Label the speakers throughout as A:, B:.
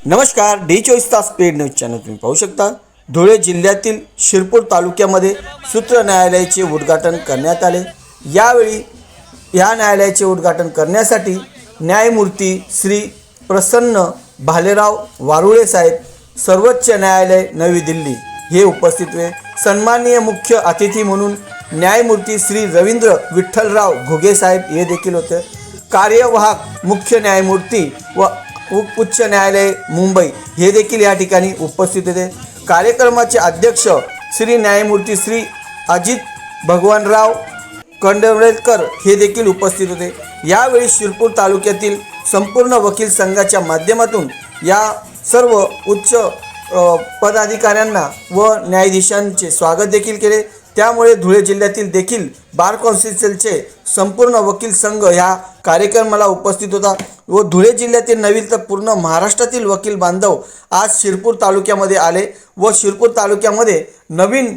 A: नमस्कार, डी24 तास paid news channel तुम्ही पाहू शकता। धुळे जिल्ह्यातील शिरपूर तालुक्यामध्ये सूत्र न्यायालयाचे उद्घाटन करण्यात आले। यावेळी या न्यायालयाचे उद्घाटन करण्यासाठी न्यायमूर्ती श्री प्रसन्न भालेराव वारुळे साहेब, सर्वोच्च न्यायालय नवी दिल्ली हे उपस्थित होते। सन्माननीय मुख्य अतिथी म्हणून न्यायमूर्ती श्री रवींद्र विठ्ठलराव घुगे साहेब हे देखील होते। कार्यवाहक मुख्य न्यायमूर्ती व उच्च न्यायालय मुंबई हे देखील या ठिकाणी उपस्थित होते। कार्यक्रमाचे अध्यक्ष श्री न्यायमूर्ती श्री अजित भगवानराव कंडवळेकर हे देखील उपस्थित होते। यावेळी शिरपूर तालुक्यातील संपूर्ण वकील संघाच्या माध्यमातून या सर्व उच्च पदाधिकाऱ्यांना व न्यायाधीशांचे स्वागत देखील केले। त्यामुळे धुळे जिल्ह्यातील देखील बार काउन्सिलचे संपूर्ण वकील संघ ह्या कार्यक्रमाला उपस्थित होता व धुळे जिल्ह्यातील नव्हे तर पूर्ण महाराष्ट्रातील वकील बांधव आज शिरपूर तालुक्यामध्ये आले व शिरपूर तालुक्यामध्ये नवीन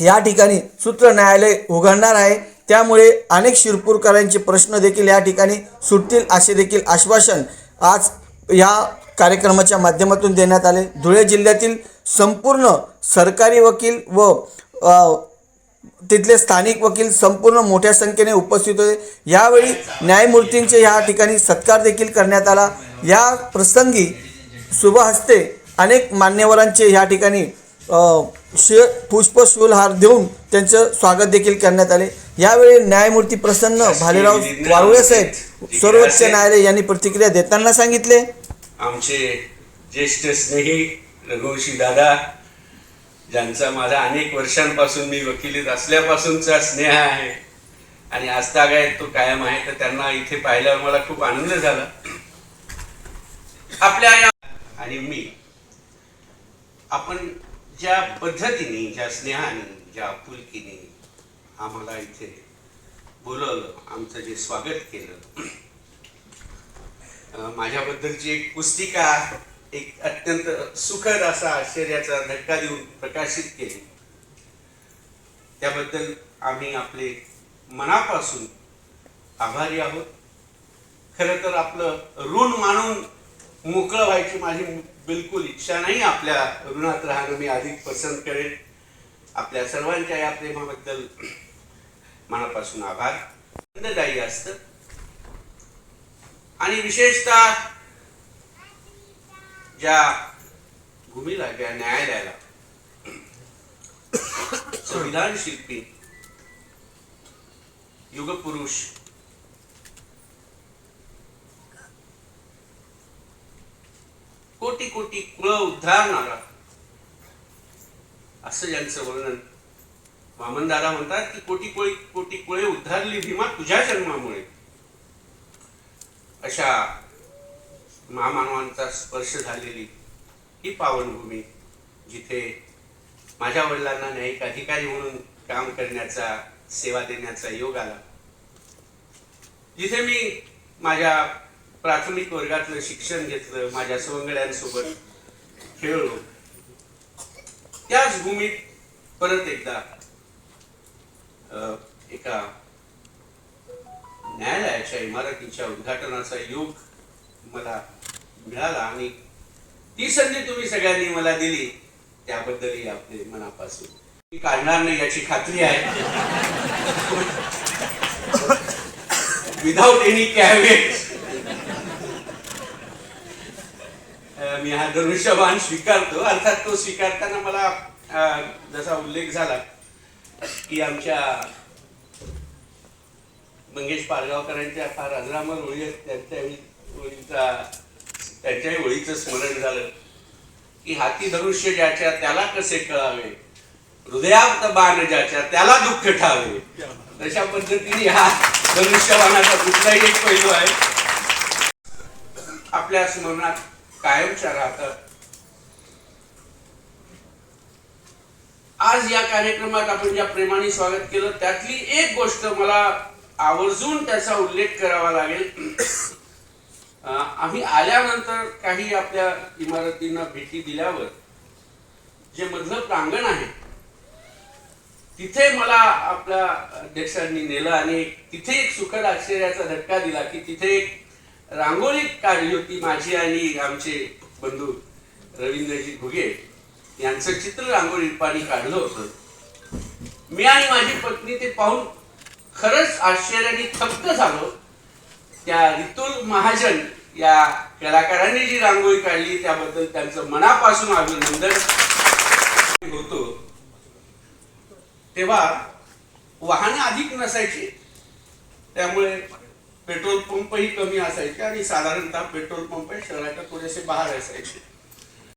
A: या ठिकाणी सूत्र न्यायालय उघडणार आहे। त्यामुळे अनेक शिरपूरकरांचे प्रश्न देखील या ठिकाणी सुटतील असे देखील आश्वासन आज या कार्यक्रमाच्या माध्यमातून देण्यात आले। धुळे जिल्ह्यातील संपूर्ण सरकारी वकील व तिथले स्थानिक वकील संपूर्ण मोठ्या संख्येने उपस्थित होते। यावेळी न्यायमूर्तींचे या ठिकाणी सत्कार देखील करण्यात आला। या प्रसंगी शुभहस्ते अनेक मान्यवरांचे या ठिकाणी पुष्पशुलहार देऊन त्यांचं स्वागत देखील करण्यात आले। यावेळी न्यायमूर्ती प्रसन्न भालेराव वारुळे साहेब, सर्वोच्च न्यायालय यांनी प्रतिक्रिया देताना सांगितले,
B: आमचे ज्येष्ठ स्नेही रघुवंशी दादा, ज्यांचा माझा अनेक वर्षांपासून मी वकिलीत असल्यापासूनचा स्नेह आहे आणि आजतागायत तो कायम आहे, तर त्यांना इथे पाहिल्यावर मला खूप आनंद झाला। आपल्या आणि मी आपण ज्या पद्धतीने, ज्या स्नेहाने, ज्या आपुलकीने आम्हाला इथे बोलवलं, आमचं जे स्वागत केलं, माझ्याबद्दलची एक पुस्तिका एक अत्यंत सुखद असा आश्चर्याचा धक्का देऊन प्रकाशित केली, त्याबद्दल आम्ही आपले मनापासून आभारी आहोत। खरं तर आपलं ऋण मानून मोकळं व्हायची माझी बिलकुल इच्छा नाही। आपल्या ऋणात राहणं मी अधिक पसंत करेन। आपल्या सर्वांच्या या प्रेमाबद्दल मनापासून आभार। आनंददायी असतं आणि विशेषतः ज्या भूमीला, ज्या न्यायालयाला संविधान शिल्पी, युगपुरुष, कोटी कोटी कुळ उद्धारणारा असं ज्यांचं वर्णन वामनदादा म्हणतात की कोटी कुळे उद्धारली भीमा तुझ्या जन्मामुळे, अशा महामानवांचा स्पर्श झालेली ही पावनभूमी, जिथे माझ्या वडिलांना न्यायिक अधिकारी म्हणून काम करण्याचा, सेवा देण्याचा योग आला, जिथे मी माझ्या प्राथमिक वर्गातलं शिक्षण घेतलं, माझ्या सवंगड्यांसोबत खेळलो, त्याच भूमीत परत एकदा एका न्यायालयाच्या इमारतीच्या उद्घाटनाचा योग मला मिळाला आणि ती संधी तुम्ही सगळ्यांनी मला दिली, त्याबद्दलही आपले मनापासून मी काढणार नाही याची खात्री आहे। विदाउट एनी कॅवेट मी हा धनुष्यबाण स्वीकारतो। अर्थात तो स्वीकारताना मला जसा उल्लेख झाला की आमच्या मंगेश पारगावकरांच्या फार अजरामर ओळी आहेत, त्यांच्याही ओळीचं स्मरण झालं की हाती धनुष्य ज्याच्या त्याला कसे कळावे, हृदयात बाण ज्याच्या त्याला दुःख ठावे, तशा पद्धतीने हा धनुष्यबाणाचा कुठलाही एक पैलू आहे आपल्या स्मरणात कायमच्या राहतात। आज या कार्यक्रमात आपण ज्या प्रेमाने स्वागत केलं, त्यातली एक गोष्ट मला आवर्जून त्याचा उल्लेख करावा लागेल। आम्ही आल्यानंतर काही आपल्या इमारतींना भेटी दिल्यावर जे मधलं प्रांगण आहे तिथे मला आपल्या अध्यक्षांनी नेलं आणि तिथे एक सुखद आश्चर्याचा धक्का दिला की तिथे एक रांगोळी काढली होती माझी आणि आमचे बंधू रवींद्रजी घुगे यांचं चित्र रांगोळी पाणी काढलं होतं. मी आणि माझी पत्नी ते पाहून खरंच आश्चर्याने थक्क झालो. त्या रितुल महाजन या कलाकारांनी जी रांगोळी काढली त्याबद्दल त्यांचं मनापासून अभिनंदन होतो. तेव्हा वाहने अधिक नसायची, त्यामुळे पेट्रोल पंपही कमी असायचे आणि साधारणतः पेट्रोल पंप शहराच्या थोडेसे बाहेर असायचे.